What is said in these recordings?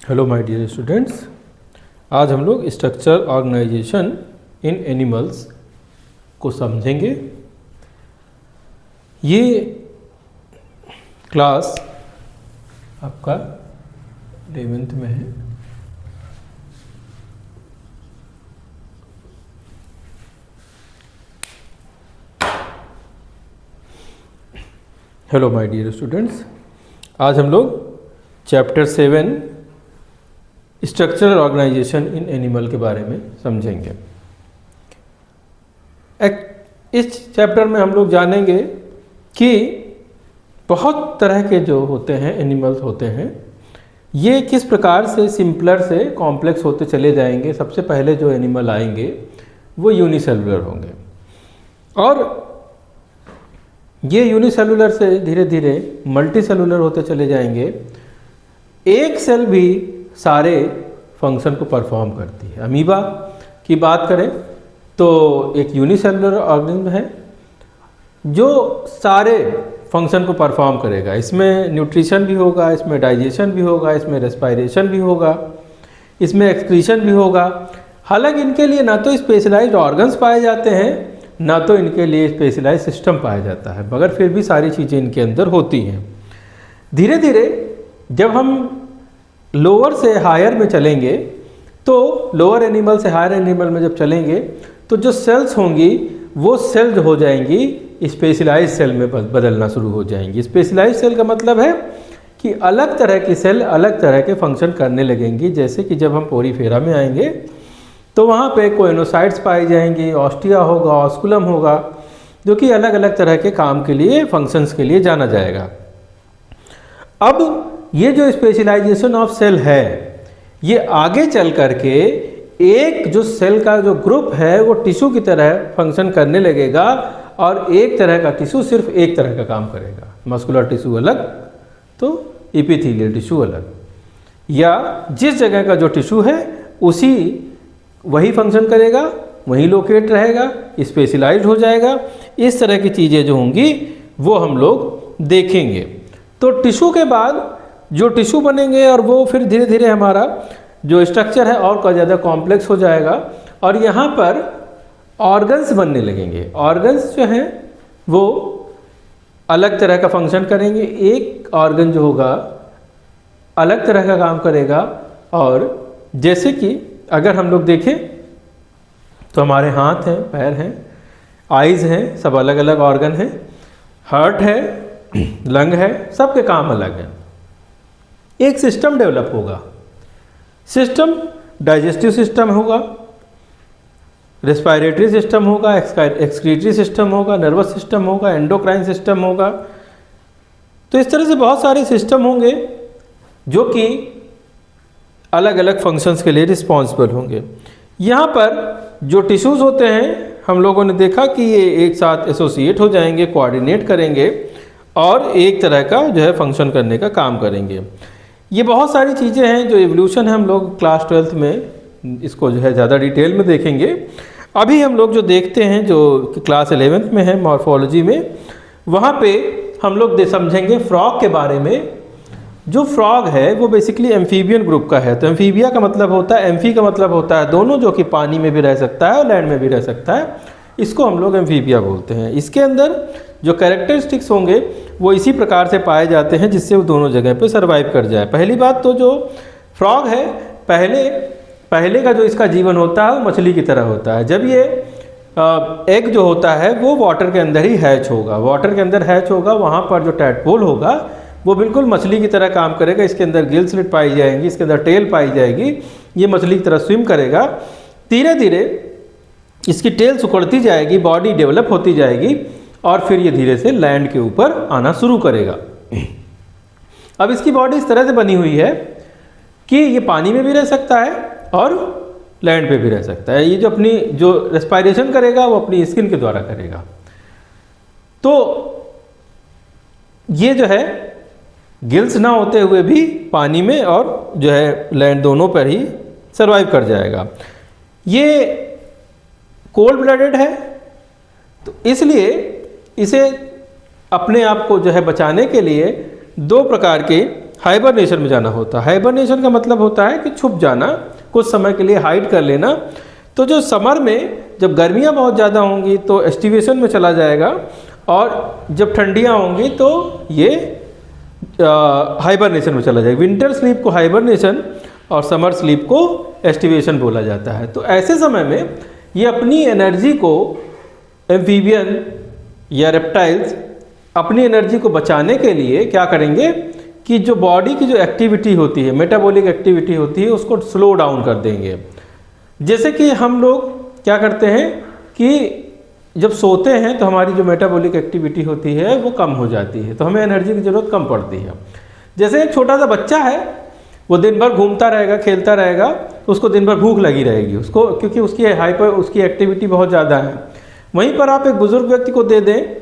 Hello my dear students, आज हम लोग स्ट्रक्चर ऑर्गेनाइजेशन इन एनिमल्स को समझेंगे। ये क्लास आपका 11th में है। हेलो माय डियर स्टूडेंट्स, आज हम लोग chapter 7 structural organisation in animal के बारे में समझेंगे। इस चैप्टर में हम लोग जानेंगे कि बहुत तरह के जो होते हैं एनिमल्स होते हैं, ये किस प्रकार से सिंपलर से कॉम्प्लेक्स होते चले जाएंगे। सबसे पहले जो एनिमल आएंगे वो यूनिसेलुलर होंगे और ये यूनिसेलुलर से धीरे धीरे मल्टीसेलुलर होते चले जाएंगे। एक सेल भी सारे फंक्शन को परफॉर्म करती है। अमीबा की बात करें तो एक यूनिसेलुलर ऑर्गेनिज्म है जो सारे फंक्शन को परफॉर्म करेगा। इसमें न्यूट्रिशन भी होगा, इसमें डाइजेशन भी होगा, इसमें रेस्पिरेशन भी होगा, इसमें एक्सक्रीशन भी होगा। हालांकि इनके लिए ना तो स्पेशलाइज्ड ऑर्गन्स पाए जाते हैं, ना तो इनके लिए स्पेशलाइज्ड सिस्टम पाया जाता है, मगर फिर भी सारी चीज़ें इनके अंदर होती हैं। धीरे धीरे जब हम लोअर से हायर में चलेंगे तो लोअर एनिमल से हायर एनिमल में जब चलेंगे तो जो सेल्स होंगी वो सेल्स हो जाएंगी स्पेशलाइज्ड सेल में बदलना शुरू हो जाएंगी। स्पेशलाइज्ड सेल का मतलब है कि अलग तरह की सेल अलग तरह के फंक्शन करने लगेंगी। जैसे कि जब हम पोरीफेरा में आएंगे तो वहाँ पे कोइनोसाइट्स पाई जाएंगी, ऑस्टिया होगा, ऑस्कुलम होगा, जो कि अलग अलग तरह के काम के लिए, फंक्शंस के लिए जाना जाएगा। अब ये जो स्पेशलाइजेशन ऑफ सेल है, ये आगे चल करके एक जो सेल का जो ग्रुप है वो टिश्यू की तरह फंक्शन करने लगेगा और एक तरह का टिश्यू सिर्फ एक तरह का काम करेगा। मस्कुलर टिश्यू अलग तो एपिथेलियल टिश्यू अलग, या जिस जगह का जो टिश्यू है उसी वही फंक्शन करेगा, वही लोकेट रहेगा, स्पेशलाइज्ड हो जाएगा। इस तरह की चीज़ें जो होंगी वो हम लोग देखेंगे। तो टिश्यू के बाद जो टिश्यू बनेंगे और वो फिर धीरे धीरे हमारा जो स्ट्रक्चर है और का ज़्यादा कॉम्प्लेक्स हो जाएगा और यहाँ पर ऑर्गन्स बनने लगेंगे। ऑर्गन्स जो हैं वो अलग तरह का फंक्शन करेंगे। एक ऑर्गन जो होगा अलग तरह का काम करेगा। और जैसे कि अगर हम लोग देखें तो हमारे हाथ हैं, पैर हैं, आइज़ हैं, सब अलग अलग ऑर्गन हैं। हार्ट है, लंग है, सबके काम अलग हैं। एक सिस्टम डेवलप होगा। सिस्टम डाइजेस्टिव सिस्टम होगा, रेस्पिरेटरी सिस्टम होगा, एक्सक्रीटरी सिस्टम होगा, नर्वस सिस्टम होगा, एंडोक्राइन सिस्टम होगा। तो इस तरह से बहुत सारे सिस्टम होंगे जो कि अलग अलग फंक्शंस के लिए रिस्पॉन्सिबल होंगे। यहाँ पर जो टिश्यूज़ होते हैं हम लोगों ने देखा कि ये एक साथ एसोसिएट हो जाएंगे, कोऑर्डिनेट करेंगे और एक तरह का जो है फंक्शन करने का काम करेंगे। ये बहुत सारी चीज़ें हैं जो एवोल्यूशन है, हम लोग क्लास 12th में इसको जो है ज़्यादा डिटेल में देखेंगे। अभी हम लोग जो देखते हैं जो क्लास 11th में है मॉर्फोलॉजी में, वहाँ पे हम लोग समझेंगे फ्रॉग के बारे में। जो फ्रॉग है वो बेसिकली एम्फीबियन ग्रुप का है। तो एम्फीबिया का मतलब होता है, एम्फी का मतलब होता है दोनों, जो कि पानी में भी रह सकता है और लैंड में भी रह सकता है। इसको हम लोग एम्फीबिया बोलते हैं। इसके अंदर जो कैरेक्टरिस्टिक्स होंगे वो इसी प्रकार से पाए जाते हैं जिससे वो दोनों जगह पे सरवाइव कर जाए। पहली बात तो जो फ्रॉग है, पहले का जो इसका जीवन होता है वो मछली की तरह होता है। जब ये एग जो होता है वो वाटर के अंदर ही हैच होगा। वाटर के अंदर हैच होगा, वहाँ पर जो टैडपोल होगा वो बिल्कुल मछली की तरह काम करेगा। इसके अंदर गिल स्लिट पाई जाएंगी, इसके अंदर टेल पाई जाएगी। ये मछली की तरह स्विम करेगा। धीरे धीरे इसकी टेल सुकड़ती जाएगी, बॉडी डेवलप होती जाएगी और फिर ये धीरे से लैंड के ऊपर आना शुरू करेगा। अब इसकी बॉडी इस तरह से बनी हुई है कि ये पानी में भी रह सकता है और लैंड पे भी रह सकता है। ये जो अपनी जो रेस्पिरेशन करेगा वो अपनी स्किन के द्वारा करेगा। तो ये जो है गिल्स ना होते हुए भी पानी में और जो है लैंड दोनों पर ही सर्वाइव कर जाएगा। ये कोल्ड ब्लडेड है, तो इसलिए इसे अपने आप को जो है बचाने के लिए दो प्रकार के हाइबरनेशन में जाना होता है। हाइबरनेशन का मतलब होता है कि छुप जाना, कुछ समय के लिए हाइड कर लेना। तो जो समर में जब गर्मियाँ बहुत ज़्यादा होंगी तो एस्टिवेशन में चला जाएगा, और जब ठंडियाँ होंगी तो ये हाइबरनेशन में चला जाएगा। विंटर स्लीप को हाइबरनेशन और समर स्लीप को एस्टिवेशन बोला जाता है। तो ऐसे समय में ये अपनी एनर्जी को, एम्फीबियन या रेप्टाइल्स अपनी एनर्जी को बचाने के लिए क्या करेंगे कि जो बॉडी की जो एक्टिविटी होती है, मेटाबॉलिक एक्टिविटी होती है, उसको स्लो डाउन कर देंगे। जैसे कि हम लोग क्या करते हैं कि जब सोते हैं तो हमारी जो मेटाबॉलिक एक्टिविटी होती है वो कम हो जाती है, तो हमें एनर्जी की ज़रूरत कम पड़ती है। जैसे एक छोटा सा बच्चा है, वो दिन भर घूमता रहेगा, खेलता रहेगा, तो उसको दिन भर भूख लगी रहेगी उसको, क्योंकि उसकी एक्टिविटी बहुत ज़्यादा है। वहीं पर आप एक बुज़ुर्ग व्यक्ति को दे दें,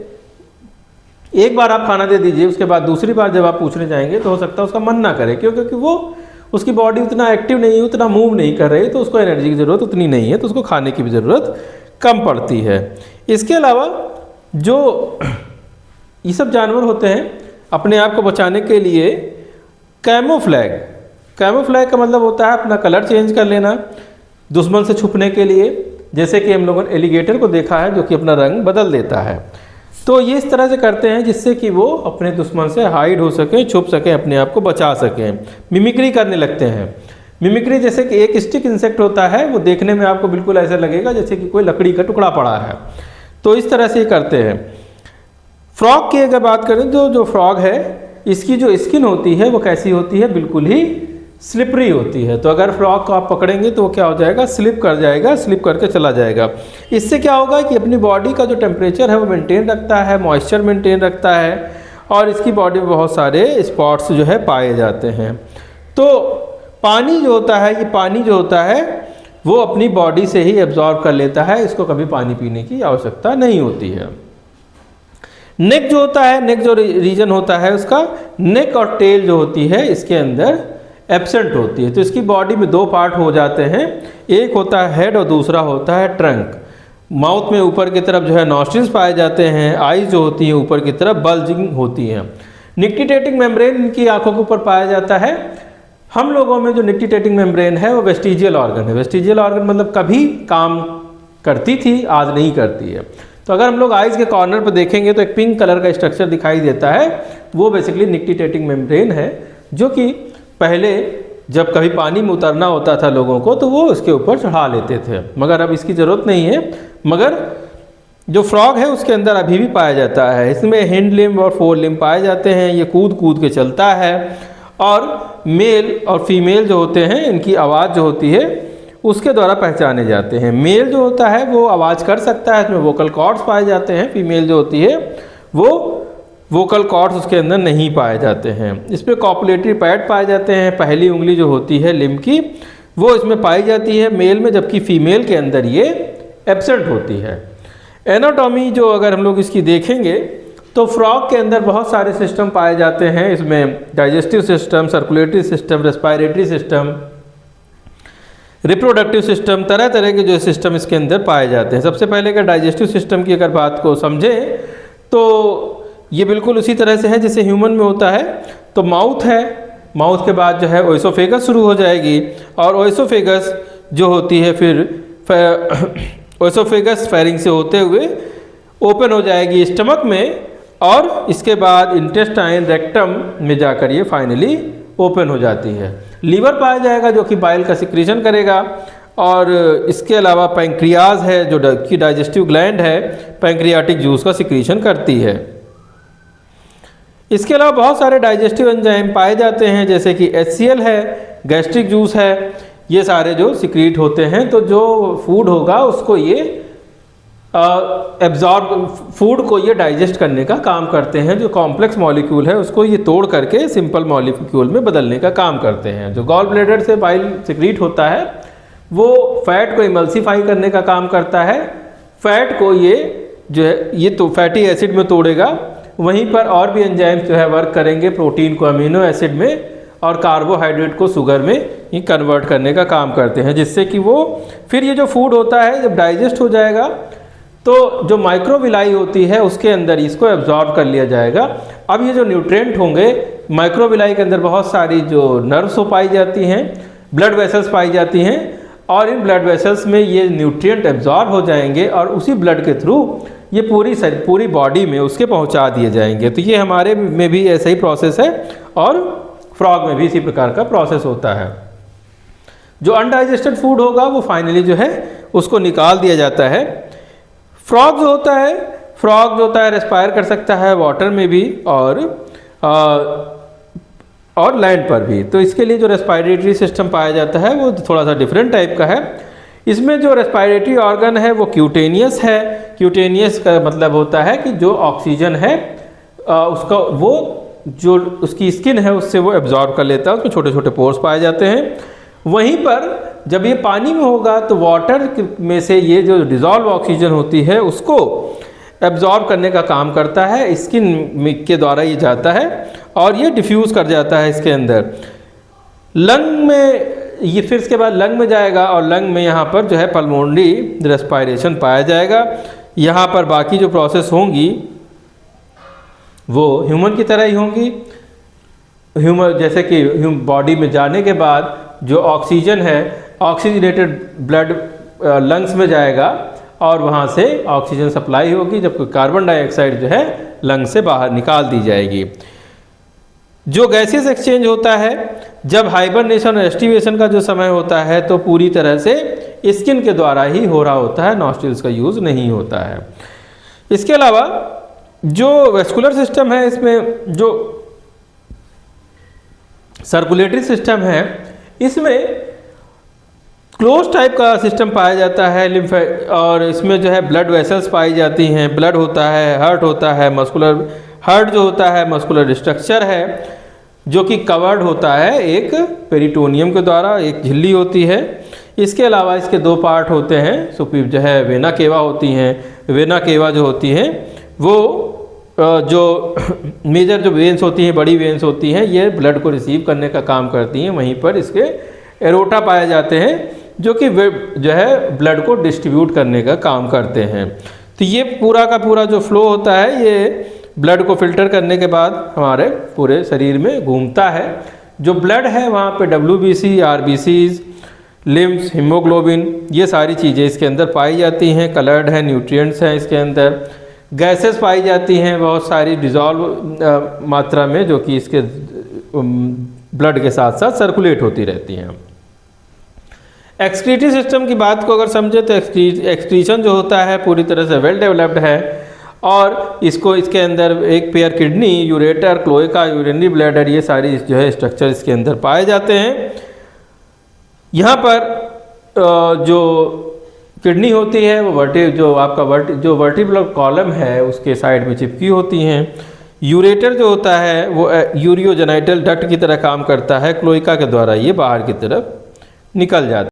एक बार आप खाना दे दीजिए, उसके बाद दूसरी बार जब आप पूछने जाएंगे तो हो सकता है उसका मन ना करे, क्योंकि वो उसकी बॉडी उतना एक्टिव नहीं है, उतना मूव नहीं कर रही, तो उसको एनर्जी की ज़रूरत उतनी नहीं है, तो उसको खाने की भी ज़रूरत कम पड़ती है। इसके अलावा जो ये सब जानवर होते हैं अपने आप को बचाने के लिए कैमोफ्लैग का मतलब होता है अपना कलर चेंज कर लेना दुश्मन से छुपने के लिए। जैसे कि हम लोगों ने एलिगेटर को देखा है जो कि अपना रंग बदल देता है। तो ये इस तरह से करते हैं जिससे कि वो अपने दुश्मन से हाइड हो सके, छुप सके, अपने आप को बचा सकें। मिमिक्री करने लगते हैं। मिमिक्री जैसे कि एक स्टिक इंसेक्ट होता है, वो देखने में आपको बिल्कुल ऐसा लगेगा जैसे कि कोई लकड़ी का टुकड़ा पड़ा है, तो इस तरह से ही करते हैं। फ्रॉग की अगर बात करें तो जो फ्रॉग है इसकी जो स्किन होती है वो कैसी होती है, बिल्कुल ही स्लिपरी होती है। तो अगर फ्रॉग को आप पकड़ेंगे तो वो क्या हो जाएगा, स्लिप कर जाएगा, स्लिप करके चला जाएगा। इससे क्या होगा कि अपनी बॉडी का जो टेम्परेचर है वो मेंटेन रखता है, मॉइस्चर मेंटेन रखता है, और इसकी बॉडी में बहुत सारे स्पॉट्स जो है पाए जाते हैं। तो पानी जो होता है, ये पानी जो होता है वो अपनी बॉडी से ही एब्जॉर्ब कर लेता है, इसको कभी पानी पीने की आवश्यकता नहीं होती है। नेक जो होता है, नेक जो रीजन होता है उसका, नेक और टेल जो होती है इसके अंदर एब्सेंट होती है। तो इसकी बॉडी में दो पार्ट हो जाते हैं, एक होता है हेड और दूसरा होता है ट्रंक। माउथ में ऊपर की तरफ जो है नॉस्ट्रिल्स पाए जाते हैं, आईज जो होती हैं ऊपर की तरफ बल्जिंग होती हैं। निक्टिटेटिंग मेम्ब्रेन इनकी आंखों के ऊपर पाया जाता है। हम लोगों में जो निक्टिटेटिंग मेम्ब्रेन है वो वेस्टिजियल ऑर्गन है। वेस्टिजियल ऑर्गन मतलब कभी काम करती थी, आज नहीं करती है। तो अगर हम लोग आइज़ के कॉर्नर पर देखेंगे तो एक पिंक कलर का स्ट्रक्चर दिखाई देता है, वो बेसिकली निक्टिटेटिंग मेम्ब्रेन है, जो कि पहले जब कभी पानी में उतरना होता था लोगों को तो वो उसके ऊपर चढ़ा लेते थे, मगर अब इसकी ज़रूरत नहीं है। मगर जो फ्रॉग है उसके अंदर अभी भी पाया जाता है। इसमें हिंड लिम्ब और फोर लिम्ब पाए जाते हैं, ये कूद कूद के चलता है, और मेल और फीमेल जो होते हैं इनकी आवाज़ जो होती है उसके द्वारा पहचाने जाते हैं। मेल जो होता है वो आवाज़ कर सकता है, इसमें वोकल कॉर्ड्स पाए जाते हैं। फीमेल जो होती है वो वोकल कॉर्ड्स उसके अंदर नहीं पाए जाते हैं। इस पर कॉपुलेटरी पैड पाए जाते हैं, पहली उंगली जो होती है लिम्ब की वो इसमें पाई जाती है मेल में, जबकि फीमेल के अंदर ये एब्सेंट होती है। एनाटॉमी जो अगर हम लोग इसकी देखेंगे तो फ्रॉग के अंदर बहुत सारे सिस्टम पाए जाते हैं। इसमें digestive system, circulatory system, respiratory system, reproductive system, तरह तरह के जो सिस्टम इसके अंदर पाए जाते हैं। सबसे पहले अगर डाइजेस्टिव सिस्टम की अगर बात को समझें तो ये बिल्कुल उसी तरह से है जैसे ह्यूमन में होता है। तो माउथ है, माउथ के बाद जो है ओएसोफेगस शुरू हो जाएगी, और ओएसोफेगस जो होती है फिर ओएसोफेगस फेरिंग से होते हुए ओपन हो जाएगी स्टमक में, और इसके बाद इंटेस्टाइन रेक्टम में जाकर ये फाइनली ओपन हो जाती है। लीवर पाया जाएगा जो कि बाइल का सिक्रीशन करेगा, और इसके अलावा पैंक्रियाज है जो की डाइजेस्टिव ग्लैंड है, पैंक्रियाटिक जूस का सिक्रीशन करती है। इसके अलावा बहुत सारे डाइजेस्टिव एंजाइम पाए जाते हैं जैसे कि HCl है, गैस्ट्रिक जूस है, ये सारे जो सिक्रीट होते हैं। तो जो फूड होगा उसको ये एब्जॉर्ब, फूड को ये डाइजेस्ट करने का काम करते हैं। जो कॉम्प्लेक्स मॉलिक्यूल है उसको ये तोड़ करके सिंपल मॉलिक्यूल में बदलने का काम करते हैं। जो गॉल ब्लैडर से बाइल सिक्रीट होता है वो फैट को इमल्सीफाई करने का काम करता है। फैट को ये जो है ये तो फैटी एसिड में तोड़ेगा, वहीं पर और भी एंजाइम्स जो है वर्क करेंगे प्रोटीन को अमीनो एसिड में, और कार्बोहाइड्रेट को शुगर में ही कन्वर्ट करने का काम करते हैं, जिससे कि वो फिर ये जो फूड होता है जब डाइजेस्ट हो जाएगा तो जो माइक्रोविलाई होती है उसके अंदर इसको एब्जॉर्ब कर लिया जाएगा। अब ये जो न्यूट्रिएंट होंगे माइक्रोविलाई के अंदर बहुत सारी जो नर्व्स पाई जाती हैं, ब्लड वेसल्स पाई जाती हैं, और इन ब्लड वेसल्स में ये न्यूट्रिएंट एब्जॉर्ब हो जाएंगे और उसी ब्लड के थ्रू ये पूरी बॉडी में उसके पहुंचा दिए जाएंगे। तो ये हमारे में भी ऐसा ही प्रोसेस है और फ्रॉग में भी इसी प्रकार का प्रोसेस होता है। जो अनडाइजेस्टेड फूड होगा वो फाइनली जो है उसको निकाल दिया जाता है। फ्रॉग जो होता है रेस्पायर कर सकता है वाटर में भी और लैंड पर भी। तो इसके लिए जो रेस्पायरेटरी सिस्टम पाया जाता है वो थोड़ा सा डिफरेंट टाइप का है। इसमें जो रेस्पायरेटरी ऑर्गन है वो क्यूटेनियस है। क्यूटेनियस का मतलब होता है कि जो ऑक्सीजन है उसका वो जो उसकी स्किन है उससे वो एब्जॉर्ब कर लेता है, उसमें छोटे छोटे पोर्स पाए जाते हैं। वहीं पर जब ये पानी में होगा तो वाटर में से ये जो डिज़ोल्व ऑक्सीजन होती है उसको एब्जॉर्ब करने का काम करता है, स्किन के द्वारा ये जाता है और ये डिफ्यूज़ कर जाता है इसके अंदर। लंग में ये फिर इसके बाद लंग में जाएगा और लंग में यहाँ पर जो है पल्मोनरी रेस्पायरेशन पाया जाएगा। यहाँ पर बाकी जो प्रोसेस होंगी वो ह्यूमन की तरह ही होंगी। ह्यूमन जैसे कि बॉडी में जाने के बाद जो ऑक्सीजन है ऑक्सीजनेटेड ब्लड लंग्स में जाएगा और वहाँ से ऑक्सीजन सप्लाई होगी, जबकि कार्बन डाइऑक्साइड जो है लंग्स से बाहर निकाल दी जाएगी। जो गैसेस एक्सचेंज होता है जब हाइबरनेशन और एस्टिवेशन का जो समय होता है तो पूरी तरह से स्किन के द्वारा ही हो रहा होता है, नॉस्ट्रिल्स का यूज़ नहीं होता है। इसके अलावा जो वेस्कुलर सिस्टम है इसमें जो सर्कुलेटरी सिस्टम है इसमें क्लोज टाइप का सिस्टम पाया जाता है लिम्फ, और इसमें जो है ब्लड वेसल्स पाई जाती हैं, ब्लड होता है, हार्ट होता है, मस्कुलर हार्ट जो होता है मस्कुलर स्ट्रक्चर है जो कि कवर्ड होता है एक पेरिटोनियम के द्वारा, एक झिल्ली होती है। इसके अलावा इसके दो पार्ट होते हैं, सुपीर जो है वेना केवा होती हैं। वेना केवा जो होती हैं वो जो मेजर जो वेन्स होती हैं, बड़ी वेन्स होती हैं, ये ब्लड को रिसीव करने का काम करती हैं। वहीं पर इसके एरोटा पाए जाते हैं जो कि जो है ब्लड को डिस्ट्रीब्यूट करने का काम करते हैं। तो ये पूरा का पूरा जो फ्लो होता है ये ब्लड को फिल्टर करने के बाद हमारे पूरे शरीर में घूमता है। जो ब्लड है वहाँ पे WBC, RBCs, लिम्फ्स, हीमोग्लोबिन, ये सारी चीज़ें इसके अंदर पाई जाती हैं। कलर्ड है, न्यूट्रिएंट्स हैं इसके अंदर, गैसेस पाई जाती हैं बहुत सारी डिज़ोल्व मात्रा में जो कि इसके ब्लड के साथ साथ सर्कुलेट होती रहती हैं। एक्सक्रीटरी सिस्टम की बात को अगर समझे तो एक्सक्रीशन जो होता है पूरी तरह से वेल डेवलप्ड है और इसके अंदर एक pair kidney, ureter, cloaca, urinary bladder, ये सारी जो है स्ट्रक्चर इसके अंदर पाए जाते हैं। यहाँ पर जो किडनी होती है वो जो वर्टिब्रल कॉलम है उसके साइड में चिपकी होती हैं। यूरेटर जो होता है वो यूरियोजेनाइटल डक्ट की तरह काम करता है, क्लोएका के द्वारा ये बाहर की तरफ निकल जाता है।